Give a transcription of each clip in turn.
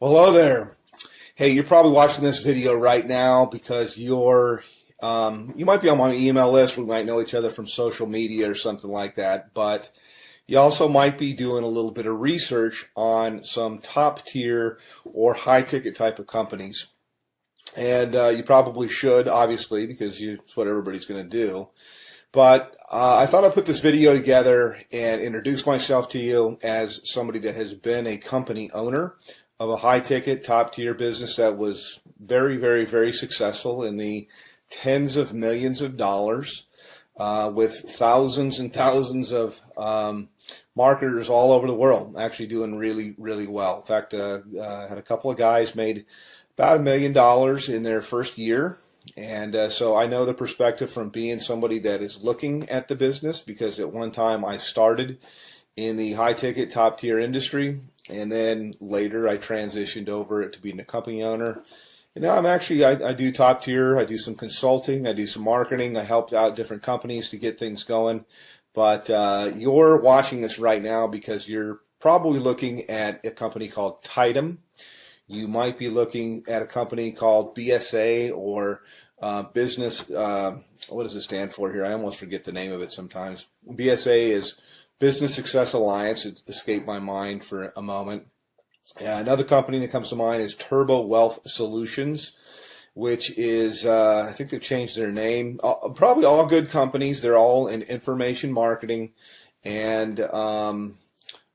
Well, hello there. Hey, you're probably watching this video right now because you might be on my email list. We might know each other from social media or something like that. But you also might be doing a little bit of research on some top tier or high ticket type of companies. And you probably should, obviously, because it's what everybody's going to do. But I thought I'd put this video together and introduce myself to you as somebody that has been a company owner of a high-ticket, top-tier business that was very, very, very successful in the tens of millions of dollars with thousands and thousands of marketers all over the world actually doing really, really well. In fact, I had a couple of guys made about $1 million in their first year. And so I know the perspective from being somebody that is looking at the business, because at one time I started in the high-ticket, top-tier industry. And then later I transitioned over to being a company owner. And now I do top tier. I do some consulting. I do some marketing. I helped out different companies to get things going. But you're watching this right now because you're probably looking at a company called Tidem. You might be looking at a company called BSA or business. What does it stand for here? I almost forget the name of it sometimes. BSA is Business Success Alliance. It escaped my mind for a moment. Another company that comes to mind is Turbo Wealth Solutions, which is, I think they've changed their name. Probably all good companies. They're all in information marketing. And I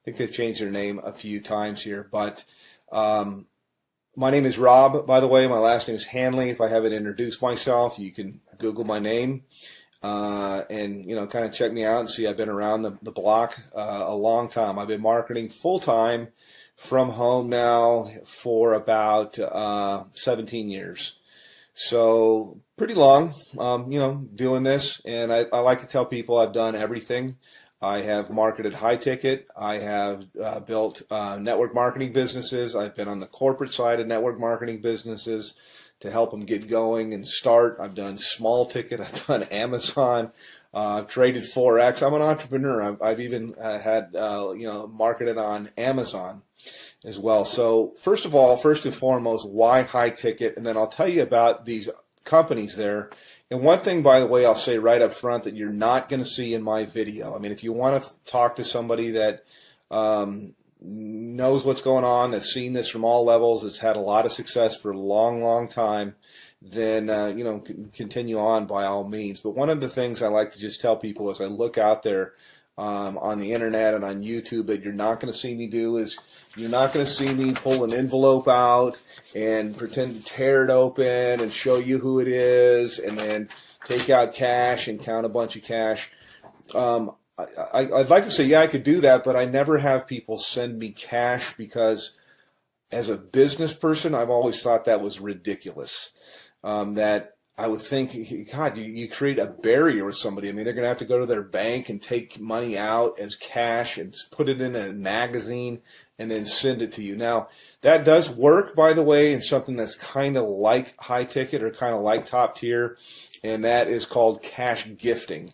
think they've changed their name a few times here. But my name is Rob, by the way. My last name is Hanley. If I haven't introduced myself, you can Google my name. And kind of check me out and see I've been around the block a long time. I've been marketing full-time from home now for about 17 years. So pretty long, doing this. And I like to tell people I've done everything. I have marketed high ticket. I have built network marketing businesses. I've been on the corporate side of network marketing businesses to help them get going and start. I've done small ticket. I've done Amazon. I've traded Forex. I'm an entrepreneur. I've even had marketed on Amazon as well. So first and foremost, why high ticket? And then I'll tell you about these companies there. And one thing, by the way, I'll say right up front that you're not going to see in my video. I mean, if you want to talk to somebody that knows what's going on, that's seen this from all levels, that's had a lot of success for a long, long time, then, continue on by all means. But one of the things I like to just tell people as I look out there on the internet and on YouTube that you're not going to see me do is you're not going to see me pull an envelope out and pretend to tear it open and show you who it is and then take out cash and count a bunch of cash. I'd like to say, yeah, I could do that, but I never have people send me cash because as a business person, I've always thought that was ridiculous. That I would think, God, you create a barrier with somebody. I mean, they're going to have to go to their bank and take money out as cash and put it in a magazine and then send it to you. Now, that does work, by the way, in something that's kind of like high ticket or kind of like top tier, and that is called cash gifting.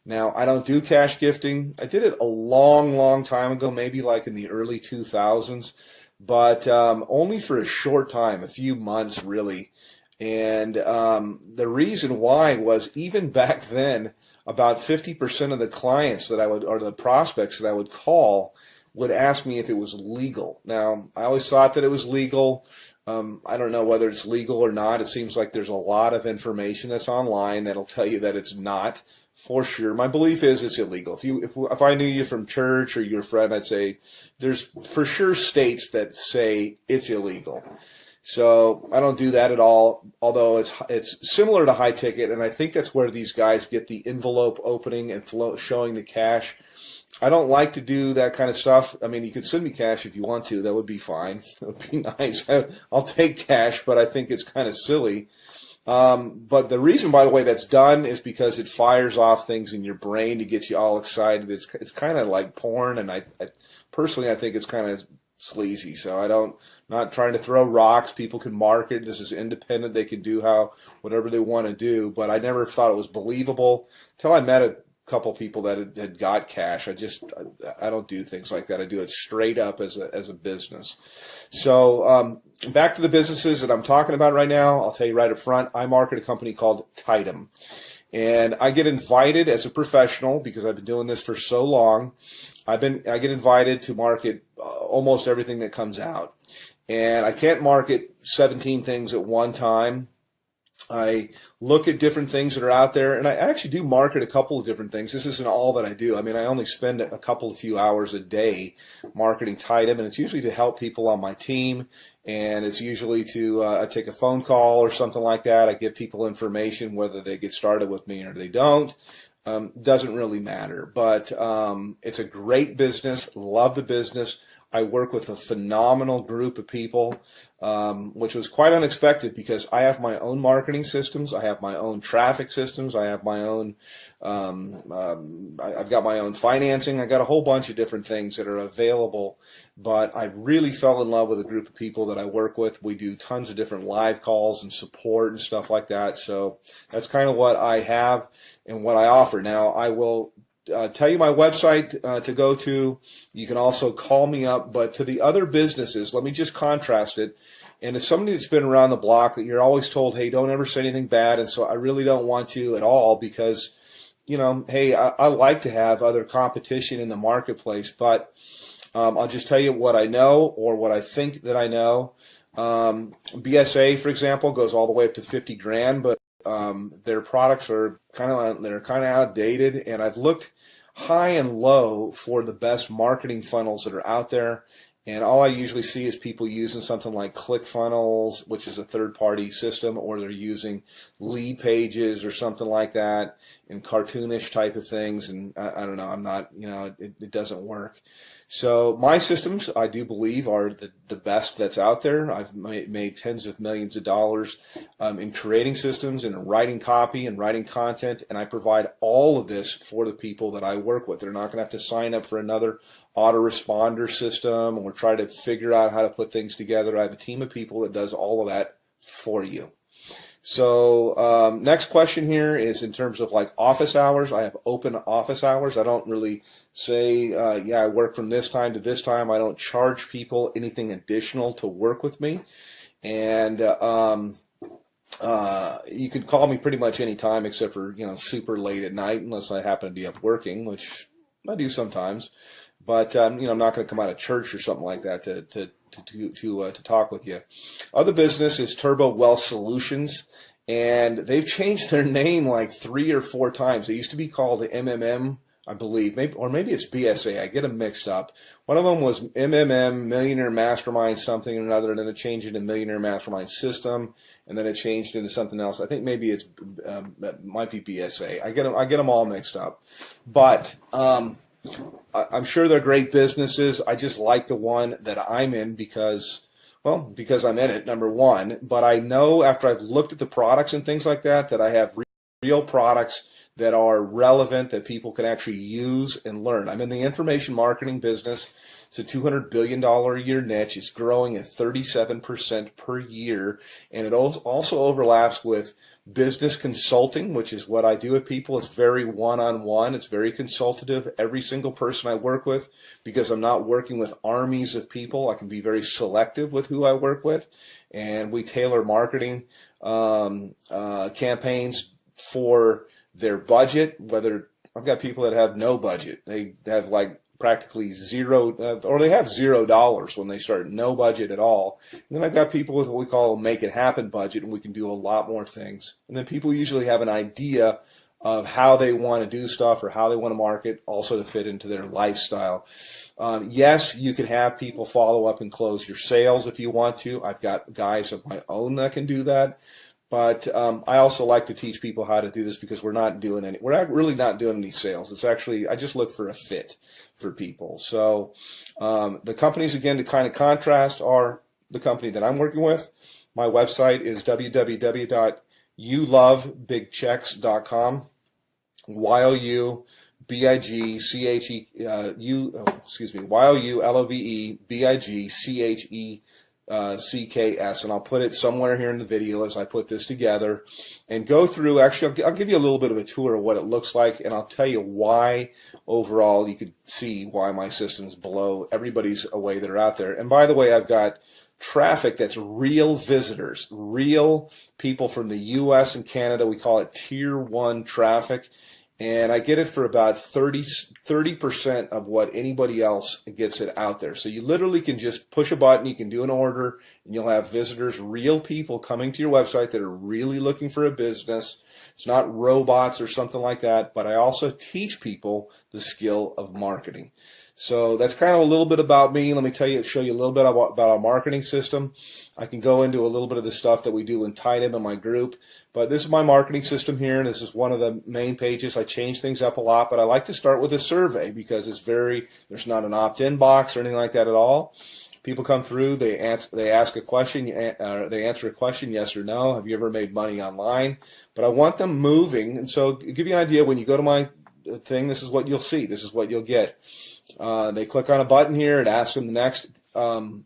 Now, I don't do cash gifting. I did it a long, long time ago, maybe like in the early 2000s, but only for a short time, a few months really. And the reason why was even back then, about 50% of the clients that I would, or the prospects that I would call, would ask me if it was legal. Now, I always thought that it was legal. I don't know whether it's legal or not. It seems like there's a lot of information that's online that'll tell you that it's not. For sure. My belief is it's illegal. If I knew you from church or you're a friend, I'd say there's for sure states that say it's illegal. So I don't do that at all, although it's similar to high ticket, and I think that's where these guys get the envelope opening and showing the cash. I don't like to do that kind of stuff. I mean, you could send me cash if you want to. That would be fine. It would be nice. I'll take cash, but I think it's kind of silly. But the reason, by the way, that's done is because it fires off things in your brain to get you all excited. It's kind of like porn, and I personally think it's kind of sleazy. So not trying to throw rocks. People can market. This is independent. They can do whatever they want to do. But I never thought it was believable until I met couple people that had got cash. I don't do things like that. I do it straight up as a business. So back to the businesses that I'm talking about right now. I'll tell you right up front, I market a company called Tidem. And I get invited as a professional, because I've been doing this for so long. I get invited to market almost everything that comes out. And I can't market 17 things at one time. I look at different things that are out there, and I actually do market a couple of different things. This isn't all that I do. I mean, I only spend a few hours a day marketing Tidem, and it's usually to help people on my team, and it's usually to I take a phone call or something like that. I give people information, whether they get started with me or they don't. Doesn't really matter, but it's a great business. Love the business. I work with a phenomenal group of people, which was quite unexpected, because I have my own marketing systems. I have my own traffic systems. I have my own, I've got my own financing. I got a whole bunch of different things that are available, but I really fell in love with a group of people that I work with. We do tons of different live calls and support and stuff like that. So that's kind of what I have and what I offer. Now, I will tell you my website to go to. You can also call me up. But to the other businesses, let me just contrast it. And as somebody that's been around the block, you're always told, hey, don't ever say anything bad. And so I really don't want to at all, because, you know, hey, I like to have other competition in the marketplace. But I'll just tell you what I know, or what I think that I know. BSA, for example, goes all the way up to 50 grand, but their products are kind of outdated, and I've looked high and low for the best marketing funnels that are out there, and all I usually see is people using something like ClickFunnels, which is a third-party system, or they're using lead pages or something like that, and cartoonish type of things, and I don't know, I'm not, you know, it doesn't work. So my systems, I do believe, are the best that's out there. I've made tens of millions of dollars in creating systems and writing copy and writing content, and I provide all of this for the people that I work with. They're not going to have to sign up for another autoresponder system or try to figure out how to put things together. I have a team of people that does all of that for you. So next question here is in terms of like office hours. I have open office hours. I don't really say, yeah, I work from this time to this time. I don't charge people anything additional to work with me. And you can call me pretty much any time except for, you know, super late at night, unless I happen to be up working, which I do sometimes. But, you know, I'm not going to come out of church or something like that to talk with you. Other business is Turbo Wealth Solutions, and they've changed their name like 3 or 4 times. They used to be called MMM, I believe, maybe it's BSA. I get them mixed up. One of them was MMM, Millionaire Mastermind something or another, and then it changed into Millionaire Mastermind System, and then it changed into something else. I think maybe it might be BSA. I get them all mixed up, but I'm sure they're great businesses. I just like the one that I'm in because I'm in it, number one. But I know after I've looked at the products and things like that, that I have real products that are relevant, that people can actually use and learn. I'm in the information marketing business. It's a $200 billion a year niche. It's growing at 37% per year. And it also overlaps with business consulting, which is what I do with people. It's very one-on-one. It's very consultative. Every single person I work with, because I'm not working with armies of people, I can be very selective with who I work with. And we tailor marketing campaigns for their budget. Whether I've got people that have no budget. They have like practically zero, or they have $0 when they start, no budget at all. And then I've got people with what we call a make it happen budget, and we can do a lot more things. And then people usually have an idea of how they want to do stuff or how they want to market, also to fit into their lifestyle. Yes, you can have people follow up and close your sales if you want to. I've got guys of my own that can do that. But I also like to teach people how to do this, because we're not really not doing any sales. It's actually, I just look for a fit for people. So the companies, again, to kind of contrast, are the company that I'm working with. My website is www.youlovebigchecks.com. YOULOVEBIGCHE CKS, and I'll put it somewhere here in the video as I put this together and go through. Actually, I'll give you a little bit of a tour of what it looks like, and I'll tell you why overall. You could see why my system's below everybody's away that are out there. And by the way, I've got traffic that's real visitors, real people from the US and Canada. We call it tier 1 traffic. And I get it for about 30% of what anybody else gets it out there. So you literally can just push a button, you can do an order, and you'll have visitors, real people coming to your website that are really looking for a business. It's not robots or something like that, but I also teach people the skill of marketing. So that's kind of a little bit about me. Let me show you a little bit about our marketing system. I can go into a little bit of the stuff that we do in Tidem in my group, but this is my marketing system here, and this is one of the main pages. I change things up a lot, but I like to start with a survey because there's not an opt-in box or anything like that at all. People come through, they ask a question, they answer a question, yes or no. Have you ever made money online? But I want them moving, and so to give you an idea, when you go to my thing, this is what you'll see. This is what you'll get. They click on a button here. It asks them the next, how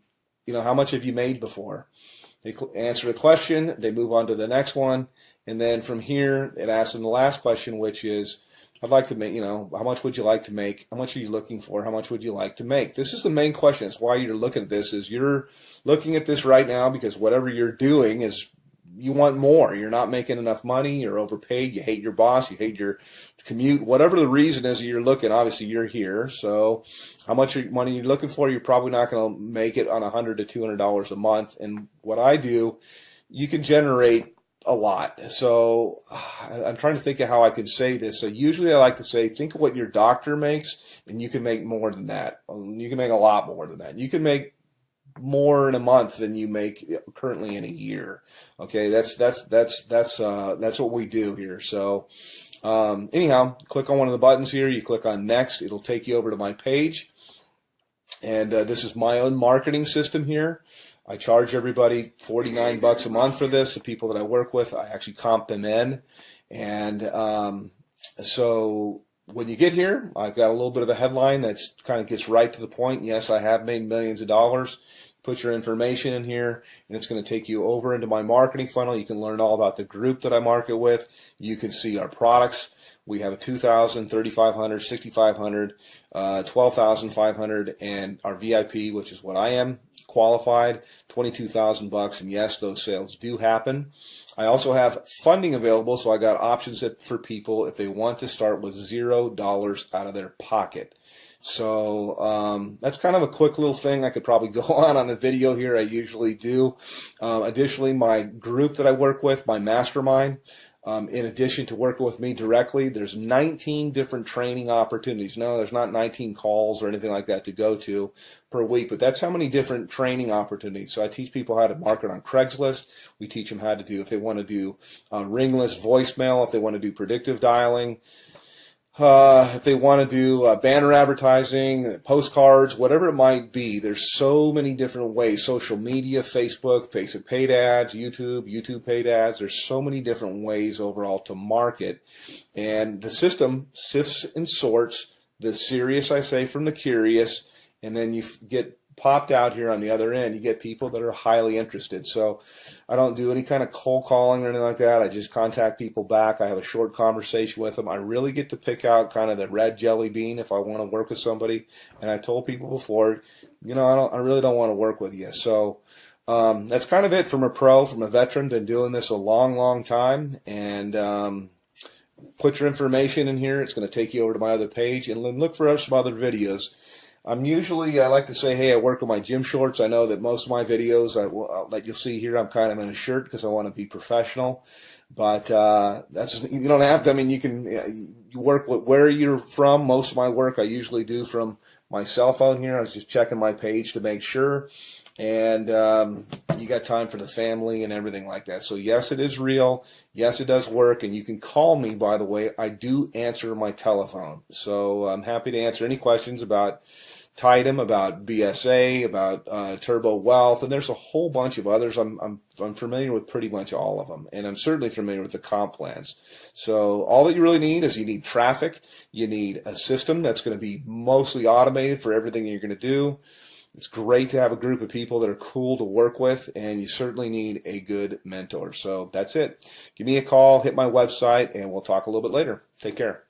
much have you made before? They answer the question. They move on to the next one. And then from here, it asks them the last question, which is, I'd like to make, how much would you like to make? How much are you looking for? How much would you like to make? This is the main question. It's why you're looking at this, is you're looking at this right now because whatever you're doing is you want more. You're not making enough money. You're overpaid. You hate your boss. You hate your commute. Whatever the reason is you're looking, obviously you're here. So how much money you're looking for, you're probably not going to make it on $100 to $200 a month. And what I do, you can generate a lot. So I'm trying to think of how I can say this. So usually I like to say, think of what your doctor makes, and you can make more than that. You can make a lot more than that. You can make more in a month than you make currently in a year. Okay, that's what we do here. So anyhow, click on one of the buttons here. You click on next. It'll take you over to my page. And this is my own marketing system here. I charge everybody $49 a month for this. The people that I work with, I actually comp them in. And so when you get here, I've got a little bit of a headline that kind of gets right to the point. Yes, I have made millions of dollars. Put your information in here, and it's going to take you over into my marketing funnel. You can learn all about the group that I market with. You can see our products. We have a $2,000, $3,500, $6,500, $12,500, and our VIP, which is what I am, qualified, $22,000. And yes, those sales do happen. I also have funding available, so I got options for people if they want to start with $0 out of their pocket. So that's kind of a quick little thing. I could probably go on a video here. I usually do. Additionally, my group that I work with, my mastermind, in addition to working with me directly, there's 19 different training opportunities. No, there's not 19 calls or anything like that to go to per week, but that's how many different training opportunities. So I teach people how to market on Craigslist. We teach them how to do, if they want to do ringless voicemail, if they want to do predictive dialing, if they want to do banner advertising, postcards, whatever it might be. There's so many different ways. Social media, Facebook paid ads, YouTube paid ads. There's so many different ways overall to market. And the system sifts and sorts the serious, I say, from the curious, and then you get popped out here on the other end. You get people that are highly interested. So I don't do any kind of cold calling or anything like that. I just contact people back. I have a short conversation with them. I really get to pick out kind of the red jelly bean if I want to work with somebody. And I told people before, I really don't want to work with you. So that's kind of it from a veteran. Been doing this a long, long time. And put your information in here. It's going to take you over to my other page. And then look for some other videos. I like to say, hey, I work with my gym shorts. I know that most of my videos that you'll see here, I'm kind of in a shirt because I want to be professional. But you don't have to. I mean, you work with where you're from. Most of my work I usually do from my cell phone here. I was just checking my page to make sure. And you got time for the family and everything like that. So yes, it is real. Yes, it does work. And you can call me, by the way. I do answer my telephone. So I'm happy to answer any questions about Tidem, about BSA, about Turbo Wealth, and there's a whole bunch of others. I'm familiar with pretty much all of them, and I'm certainly familiar with the comp plans. So all that you really need is you need traffic. You need a system that's going to be mostly automated for everything you're going to do. It's great to have a group of people that are cool to work with, and you certainly need a good mentor. So that's it. Give me a call, hit my website, and we'll talk a little bit later. Take care.